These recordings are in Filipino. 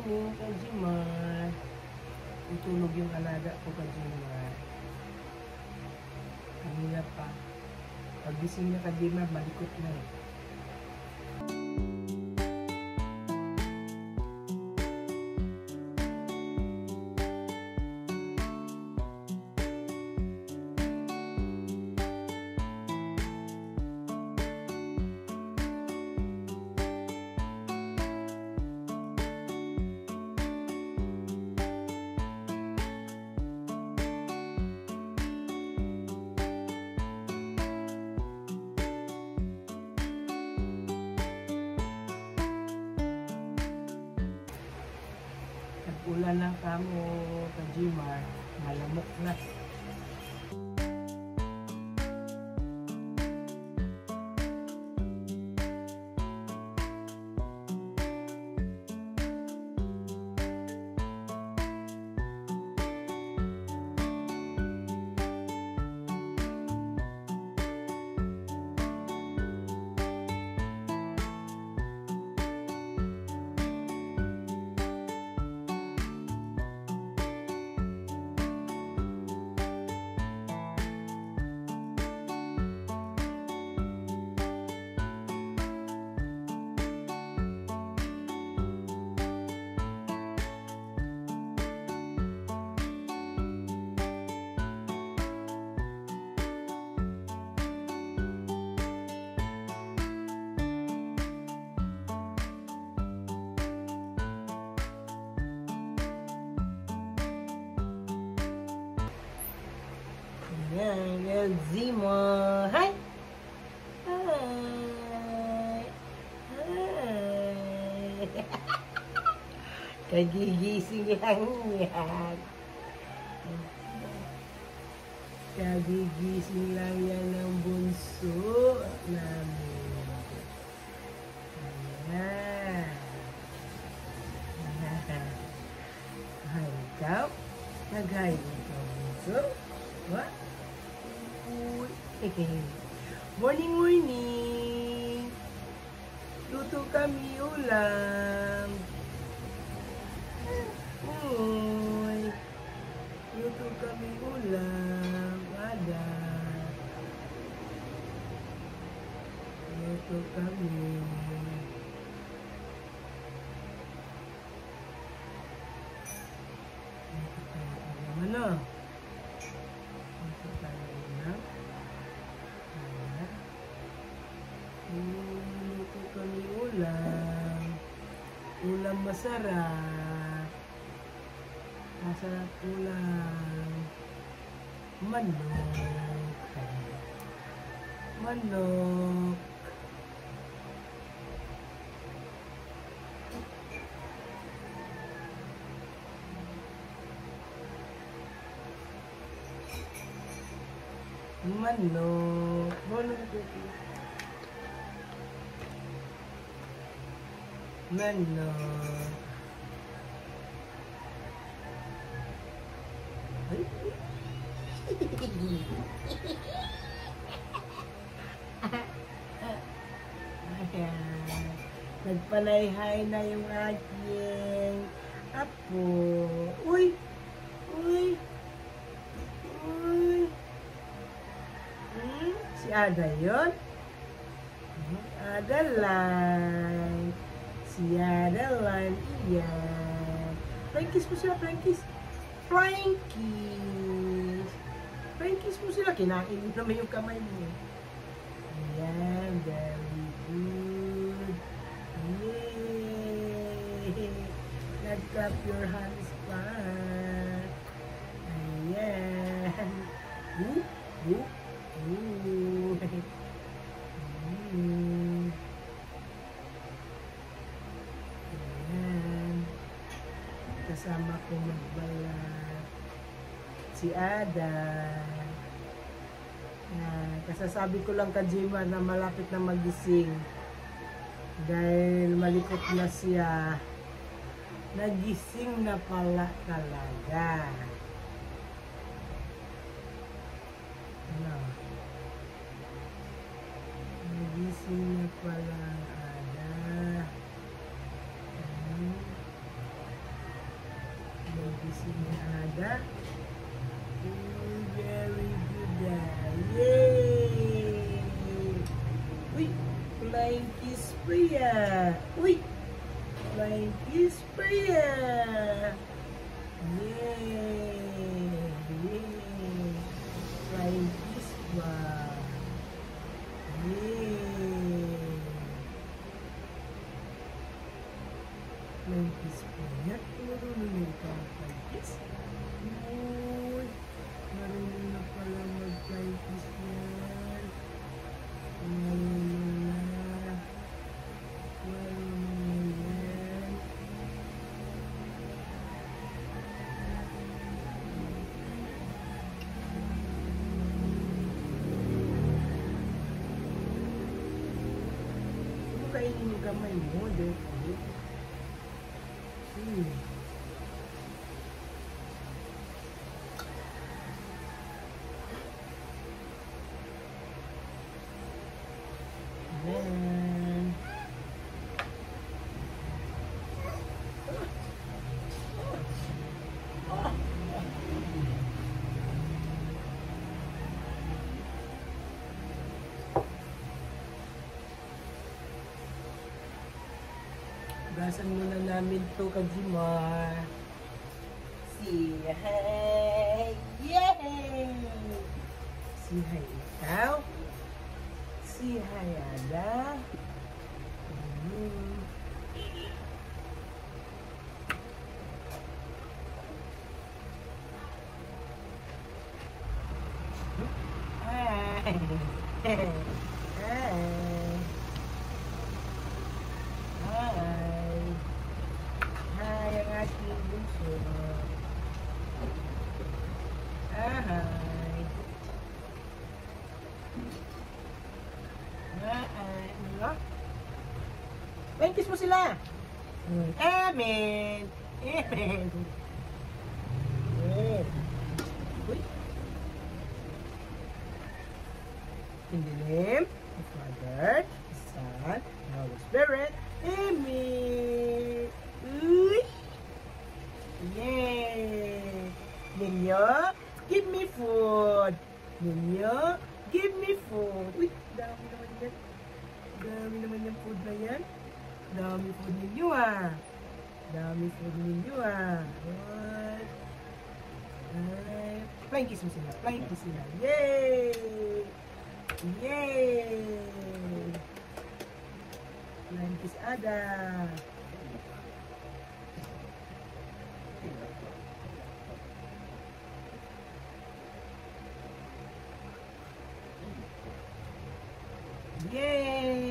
morning, Kajimar. Itulog yung alaga ko, Kajimar. Kanina pa. Pagising na, Kajimar, malikot na eh. Nag-ulan lang kamo, Kajimar. Malamok na. Yan, Elzimo. Hi! Hi! Hi! Kagigising lang yan. Kagigising lang yan ng bunso namin. Ayan. Hi, ikaw? Nag-hi ikaw, bunso? What? Morning, morning. Luto kami ulam. Uy. Luto kami ulam. Ada. Luto kami. Ano? Luto tayo ulam. Luto kami ulam. Ulam masarap. Masarap ulam. Manok. Manok. Manok. Manok. Nagpanayhay na yung aking apo. Uy! Uy! Uy! Si Ada yun? Adeline. Si Adeline. Iyan. Frankies mo sila, Frankies. Frankies. Frankies mo sila. Kinain mo naman yung kamay mo. Ayan. Very good. Yay! Nag-clap your hands pa. Ayan. Whoop, whoop. Ooh. Ayan. Kasama ko magbalat si Ada. Kasasabi ko lang Kajimar na malapit na magising dahil malikot na siya. Nagising na pala talaga. Ano? Nagising na pala Ada. Uy! Flying kiss pa yan! Yay! Yay! Flying kiss ba? Yay! Flying kiss pa yan. Marunong na ikaw ang flying kiss. Uy! Marunong na pala mag-flying kiss yan. Marunong na. Marunong na yan. Kainin yung gamay mo, Dirty. Ayan. Gasan muna namin to, Kajimar. Si hi! Yay! Si hi ikaw. Si hi Ada. Hi! Hi! Hi, ang aking bunso. Hi. Ano? Kiss mo sila. Amen. Amen. Uy. In the name of Father, Son, and Holy Spirit. Amen. Uy. Yay. Ninyo, give me food. Ninyo, give me food. Uy, dami naman yan. Dami naman yung food na yan. Dami food ninyo ah. Dami food ninyo ah. What? Ay, flying kiss mo sila. Flying kiss sila. Yay! Yay! Flying kiss Ada. Yay!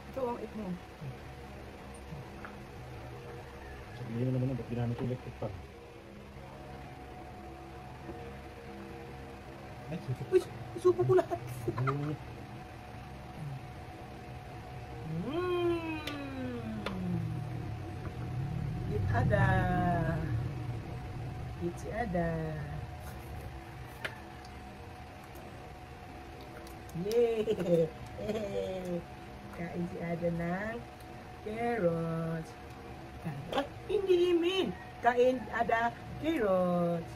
Ito ang it mo. Sabihin mo naman, ba't ginamit yung electric fan? Ay, Uy, isupo ko lahat. It's Ada. It's Ada. Yay! Kain si Ada ng carrots. Ay, hindi Imin. Kain Ada carrots.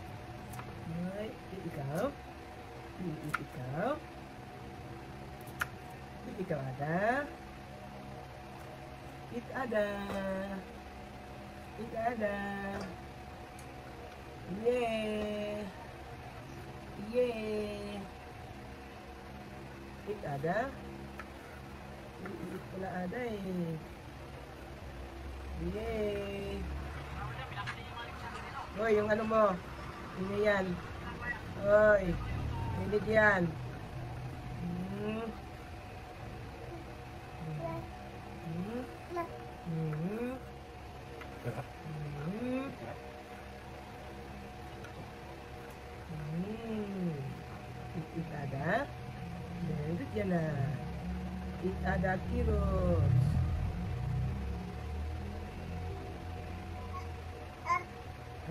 Ay, ikaw. Ikaw. Ikaw Ada. It Ada. It Ada. Yay! Yay! It Ada. It pala Ada eh. Yay! Hoy, yung ano mo? Hindi yan. Hoy, hindi yan. It Ada. Meron yan na. It Ada kilos.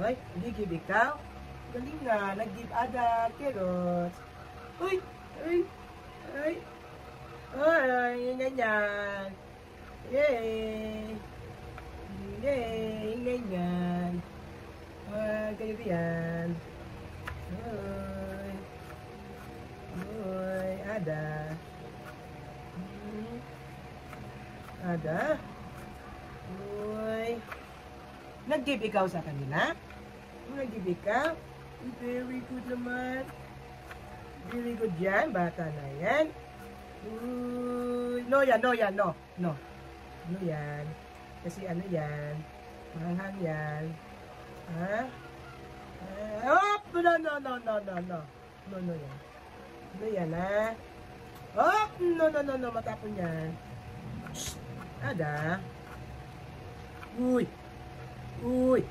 Hoy, hindi give ikaw. Galing nga. Nag-give Ada carrots. Uy! Uy! Ay! Ay! Yung ganyan. Yay! Yay! Yung ganyan. Ganyan yan. Uy! Uy! Ada. Ada. Uy! Nag-give ikaw sa kanila? Nag-give ikaw? Very good naman. Very good yan. Bata na yan. Uy! No yan, no yan, no. No. Ano yan? Kasi ano yan? Mahanghang yan. Ha? Oh! No, no, no, no, no, no. No, no yan. No yan, ha? Oh! No, no, no, no. Matapon yan. Shh! Ada. Uy! Uy!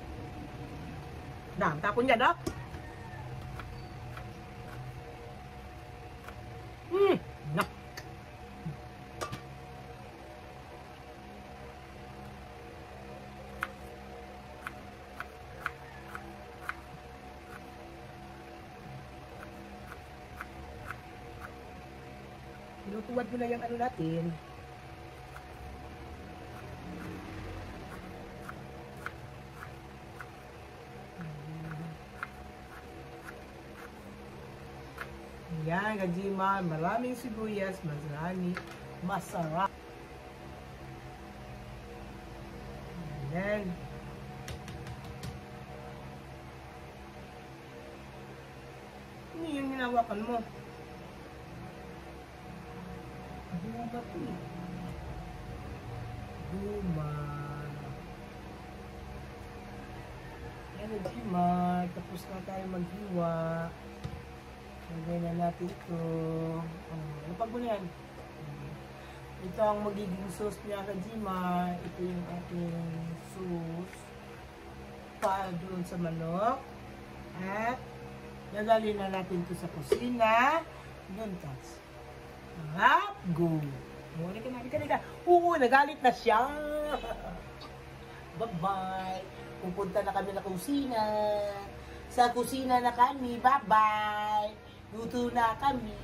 Nah, tapon yan, ha? Nak. Tinutuwad ko na yung ano natin. Yan, Kajima, maraming sibuyas, masarap. Yan. Ano yung hinawakan mo? Guma to eh. Guma. Yan, Kajima, tapos na tayo maghiwa. Lagay na natin ito. Lapag mo na yan. Ito ang magiging sauce niya, Kajima. Ito yung ating sauce para doon sa manok. At nadali na natin ito sa kusina. Doon, Tats. Up, go! Muna ka. Oo, nagalit na siya. Bye-bye. Pupunta na kami na kusina. Sa kusina na kami. Bye-bye. Luto na kami.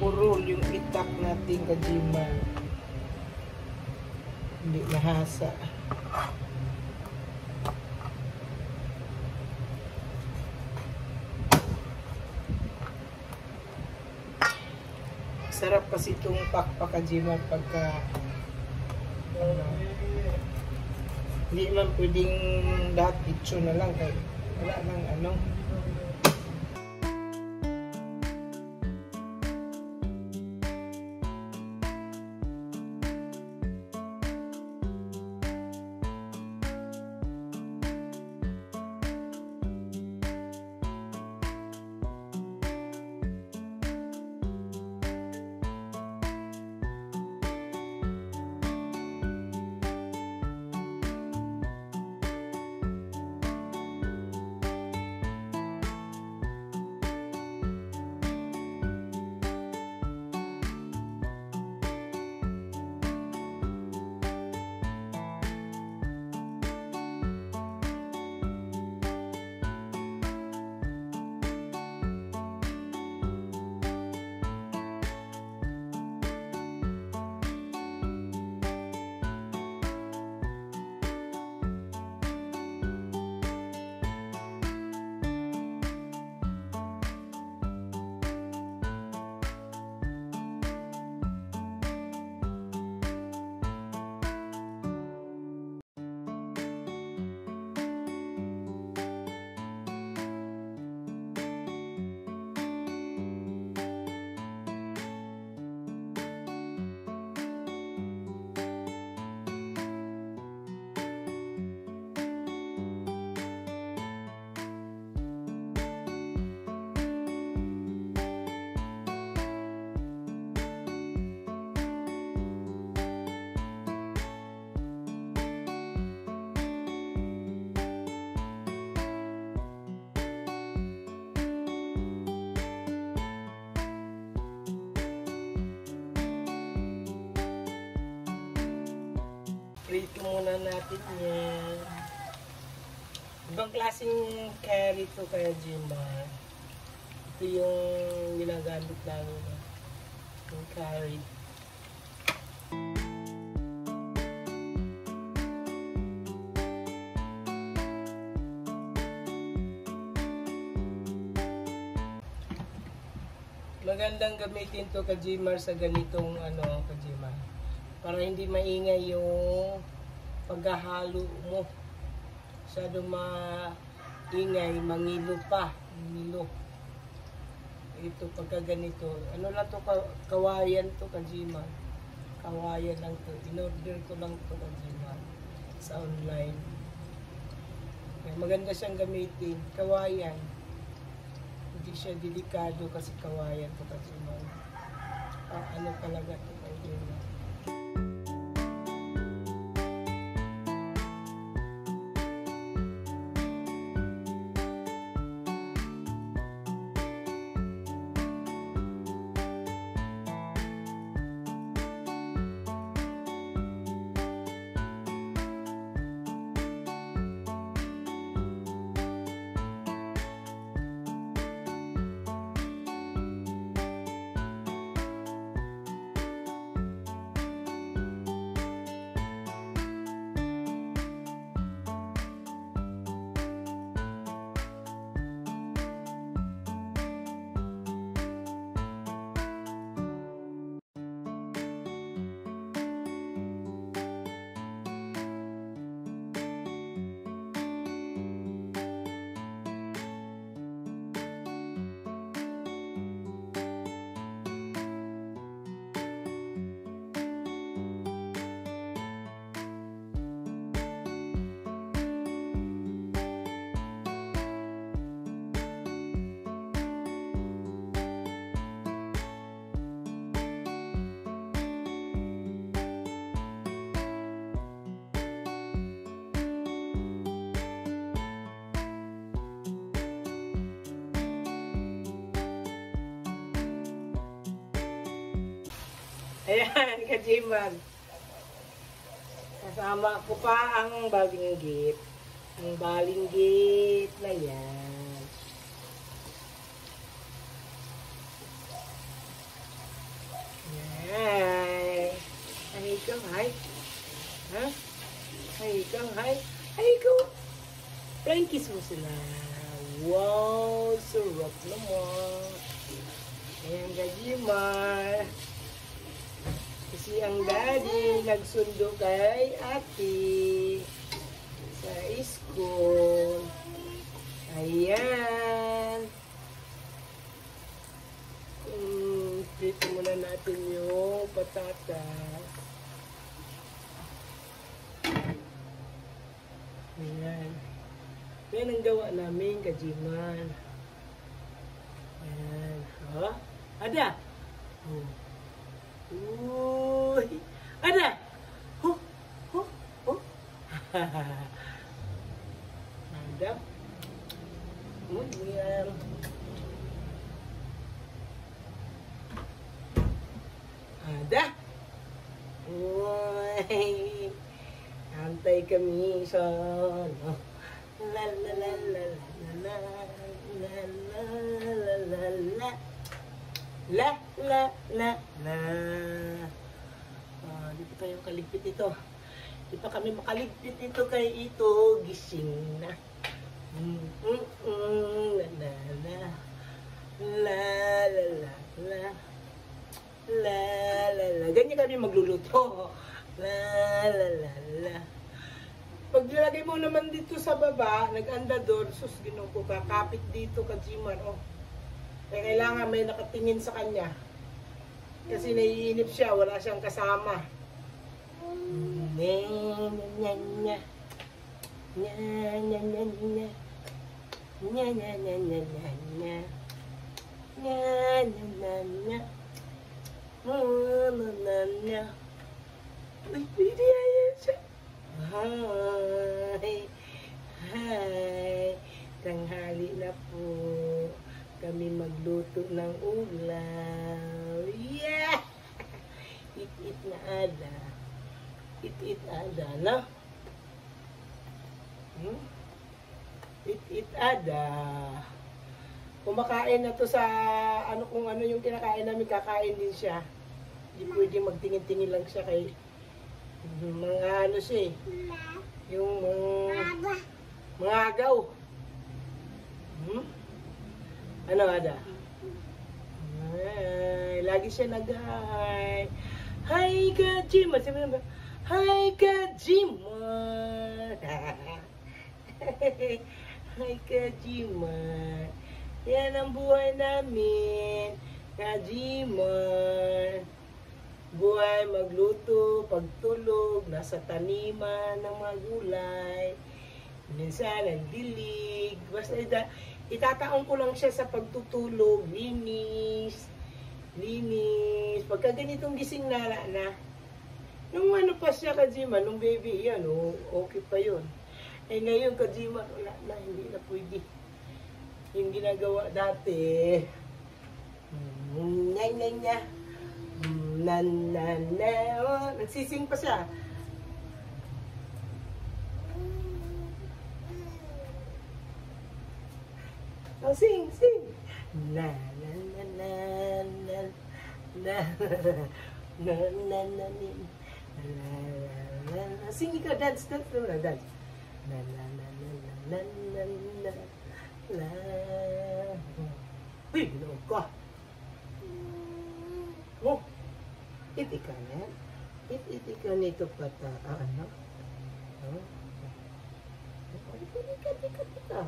Purol yung itak natin, Kajima. Hindi nahasa. Sarap kasi itong pakpak, Kajima, pagka hindi man pwedeng lahat itso na lang kaya wala nang ano. Prito muna natin yan. Ibang klaseng curry to kaya Jimar. Ito yung ginagamit namin. Yung curry. Magandang gamitin to Kajimar sa ganitong Kajimar. Para hindi maingay yung paghahalo mo. Masyadong maingay, mangilo pa. Mangilo. Ito pagka ganito. Ano lang to, kawayan to Kajimar. Kawayan lang to. In-order ko lang to Kajimar sa online. Kaya maganda siyang gamitin. Kawayan. Hindi siya delikado kasi kawayan to kasi ano talaga ito kayo. Ayan, Kajimar. Kasama ko pa ang balinggit. Ang balinggit na yan. Yan. Ay, ikaw, hay. Ha? Ay, ikaw, hay. Ay, ikaw. Flying kiss mo sila. Wow, sarap naman. Ayan, Kajimar. Kasi ang daddy nagsundo kay ate sa school. Ayan. Dito muna natin yung patatas. Ayan. Yan ang gawa namin, Kajimar. Ayan. Ha? Ada? Oh. Uy, ada. Huh, huh, huh. Ada. Yan. Ada. Uy. Antay kami sa la la la la la la la la la. La, la, la, la. Di pa tayo kaligpit ito. Di pa kami makaligpit ito kay ito. Gising na. La, la, la. La, la, la, la. La, la, la. Ganyan kami magluluto. La, la, la, la. Pag nilagay mo naman dito sa baba, nag-andador, sus, ginong ko kakapit dito, Kajimar, oh. Kaya kailangan may nakatingin sa kanya. Kasi naiinip siya, wala siyang kasama. Nya, nya, nya. Nya, nya, nya, nya. Nya, nya, nya, nya, nya, nya. Nya, nya, nya, nya. Nya, nya, nya. Uy, hindi ayan siya. Hi. Hi. Tanghali na po. Kami magluto ng ulam. Yeah! Eat na ada. Eat, Ada, no? Eat, Ada. Kumakain na to sa, kung ano yung kinakain namin, kakain din siya. Hindi pwede magtingin-tingin lang siya kay mga ano siya eh. Yung mga agaw. Ano, Ada? Ay, lagi siya nag-hi. Hi, Kajima. Sabi naman, hi, Kajima. Hi, Kajima. Yan ang buhay namin. Kajima. Buhay, magluto, pagtulog, nasa taniman ng mga gulay. Minsan, nagdilig. Basta itataon ko lang siya sa pagtutulog, linis. Pagka ganitong gising na. Nung ano pa siya, Kajima, nung baby, yan, okay pa yun. Eh ngayon, Kajima, wala na, hindi na pwede. Yung ginagawa dati, nagsising pa siya. Oh, sing. Na. Sing ikaw, dance na dance. Na. Uy, ginoon ka. Oh, iti ka na. Iti ka nito pata. Ano? Ika.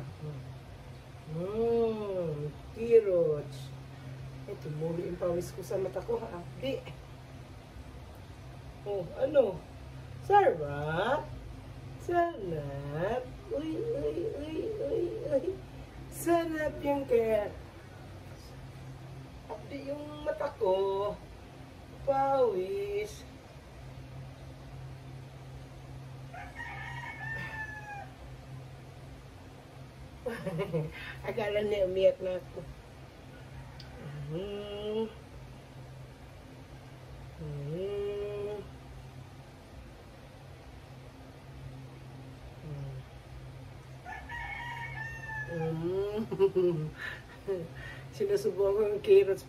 Kirots. Ito, muli yung pawis ko sa mata ko, ha? Di. Oh, ano? Sarap. Uy. Sarap yung kaya. Di yung mata ko. Pawis. Akala niya umiyak na ako. Sinusubukan ko yung carrots.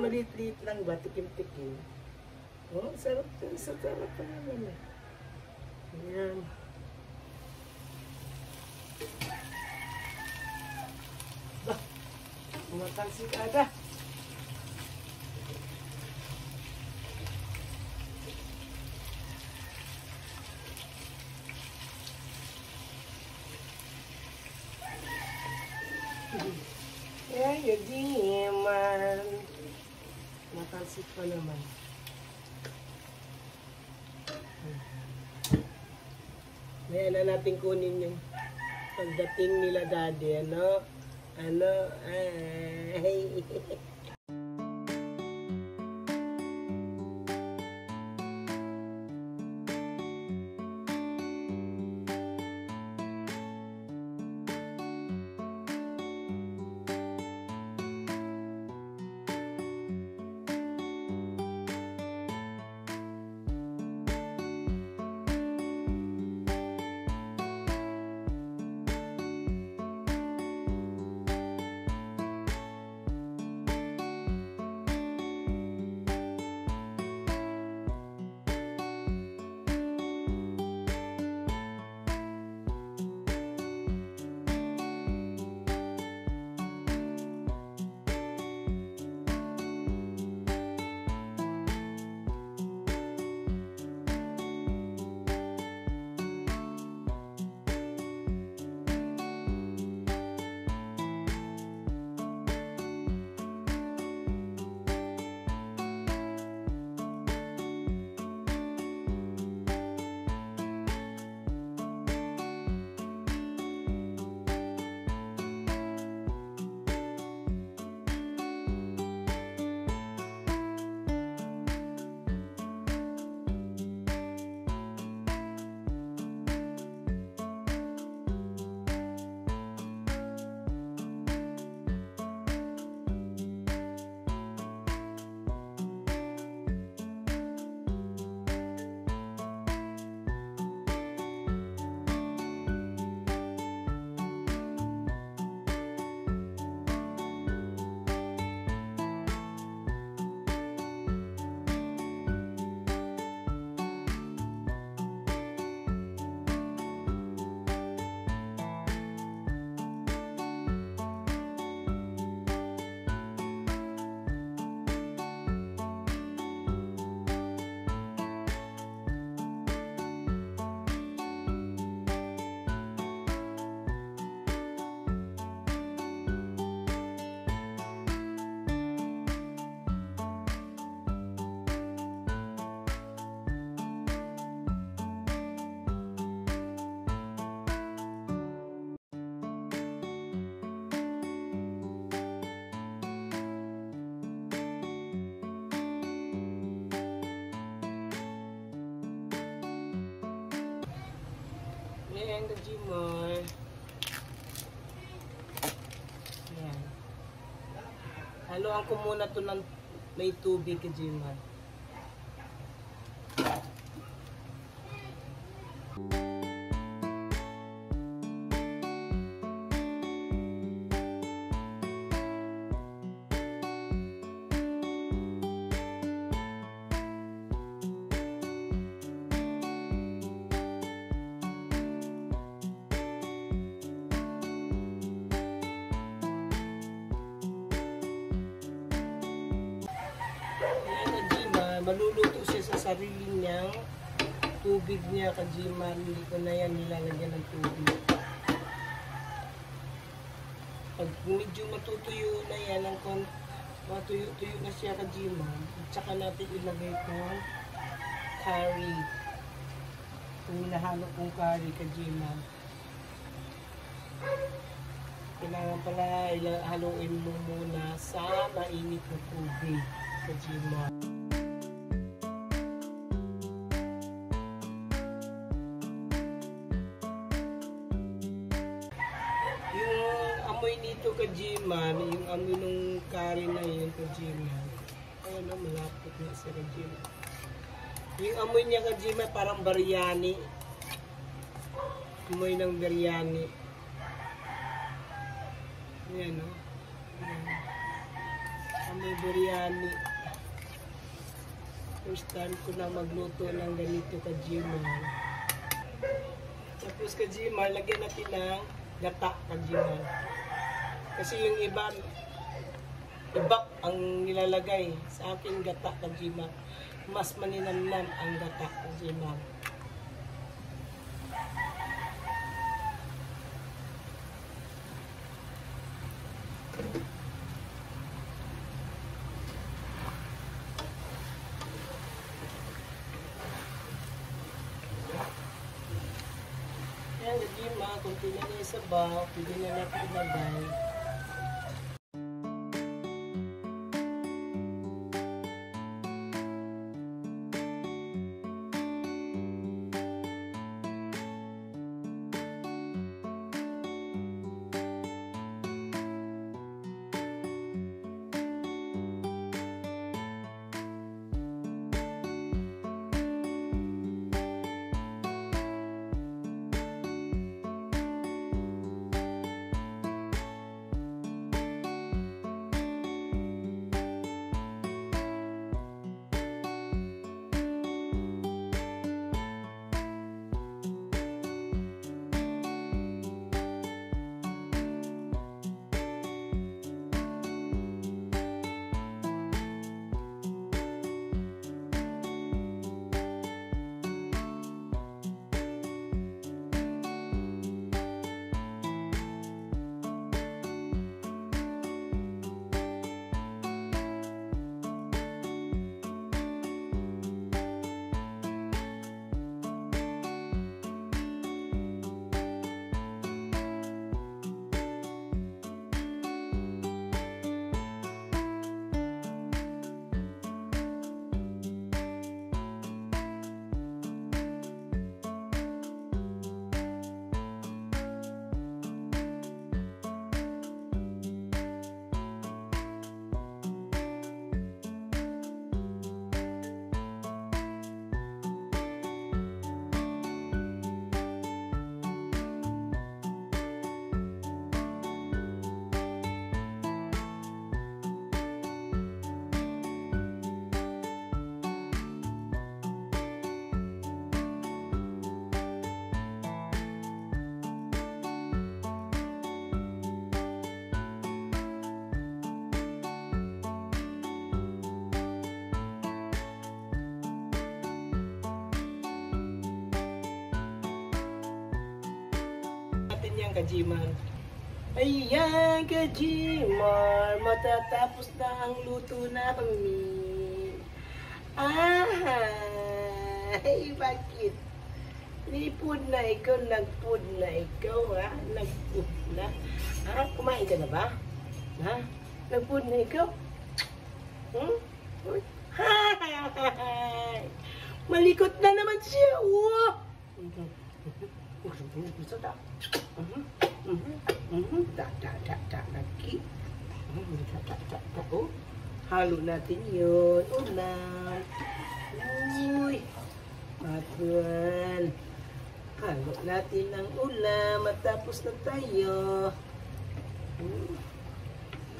Maliit-liit lang ba? Tikim-tikim. Oh, sarap pa naman eh. Ayan. Matansi ka agad. Yan, Yajiman. Matansi pa naman. Ayan na natin kunin yung pagdating nila daddy, ano? Ay. Ayan, Kajimar. Ayan. Haluan ko muna ito ng may tubig, Kajimar. Maluluto siya sa sarili niyang tubig niya, Kajima. Hindi ko na yan nilalagyan ng tubig. Pag medyo matutuyo na yan, matuyo-tuyo na siya, Kajima, at saka natin ilagay itong curry. Itong nahalo kong curry, Kajima. Kailangan pala haluin mo muna sa mainit na tubig, Kajima. Amoy nito, Kajiman, yung amoy ng curry na yun, Kajiman. Ayun o, malapit na si Kajiman. Yung amoy niya, Kajiman, parang biryani. Amoy ng biryani. Ayan o. Amoy biryani. First time ko na magluto ng ganito, Kajiman. Tapos, Kajiman, lagyan natin ng gata, Kajiman. Kasi yung iba ang nilalagay. Sa akin, gata, Kajima. Mas maninamnam ang gata, Kajima. Ayan, Kajima, kunti na niya sa baw. Pwede na natin ilagay. Kajimar. Ayan, Kajimar, matatapos na ang luto namin. Ay, bakit? Nipod na ikaw, nagpod na ikaw, ha? Nagpod na. Ha? Kumain ka na ba? Ha? Nagpod na ikaw? Hi! Malikot na naman siya, wow! Bisa tak? Tak lagi. Tak. Oh, halo natin yun. Ulam. Uy. Matuan. Halo natin ang ulam. Matapos na tayo.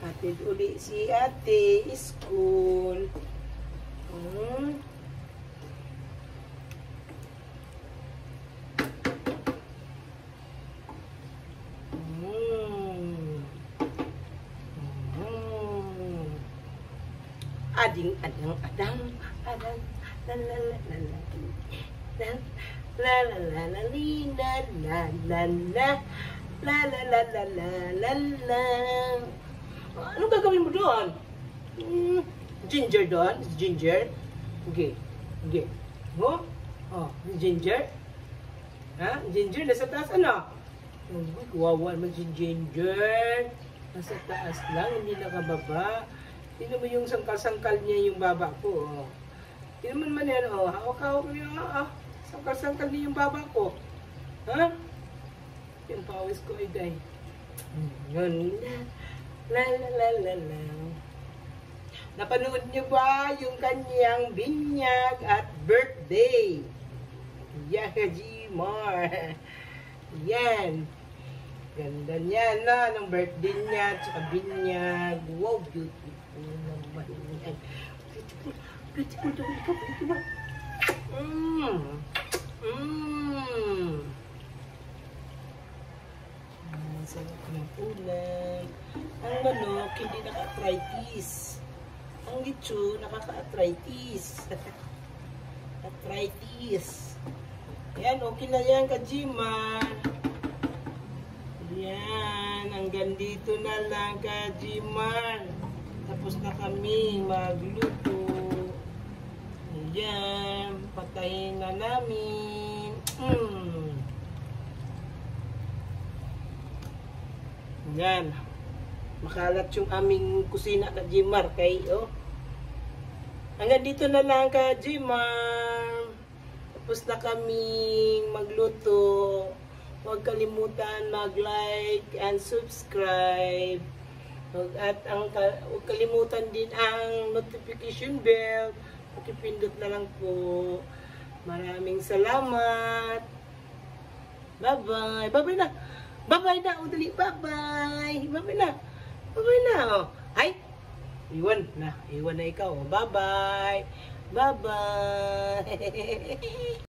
Hatid uli si ate. School. Ading Anong gagawin mo doon? Ginger doon? Ginger? Okay. Oh, ginger? Ha? Ginger nasa taas ano? Kawawa naman si Ginger. Nasa taas lang, hindi nakababa. Tignan mo yung sangkal-sangkal niya yung baba ko. Oh. Tignan mo naman yan. Oh. Hawak-hawak mo yung sangkal-sangkal niya yung baba ko. Ha? Yung pawis ko ay day. Yun. La. Napanood niyo ba yung kanyang binyag at birthday? Jimar. Yan. Ganda niya na ng birthday niya at saka binyag. Wow, beautiful naman yan. Beautiful daw ito. Sarap ng ulam. Ang manok, hindi naka-arthritis. Ang lechon, nakaka-arthritis. Arthritis. Yan, okay na yan, Kajiman. Yan, hanggang dito na lang, Kajiman. Tapos na kami magluto. Yan, patayin na namin. Yan. Makalat yung aming kusina, Kajimar. Hanggang dito na lang, Kajimar. Tapos na kaming magluto. Huwag kalimutan mag-like and subscribe. Huwag kalimutan din ang notification bell. Pakipindot na lang po. Maraming salamat. Bye-bye. Bye-bye na. Bye-bye na. Udali. Bye-bye. Bye-bye na. Bye-bye na. Oh. Ay. Iwan na. Iwan na ikaw. Bye-bye. Bye-bye.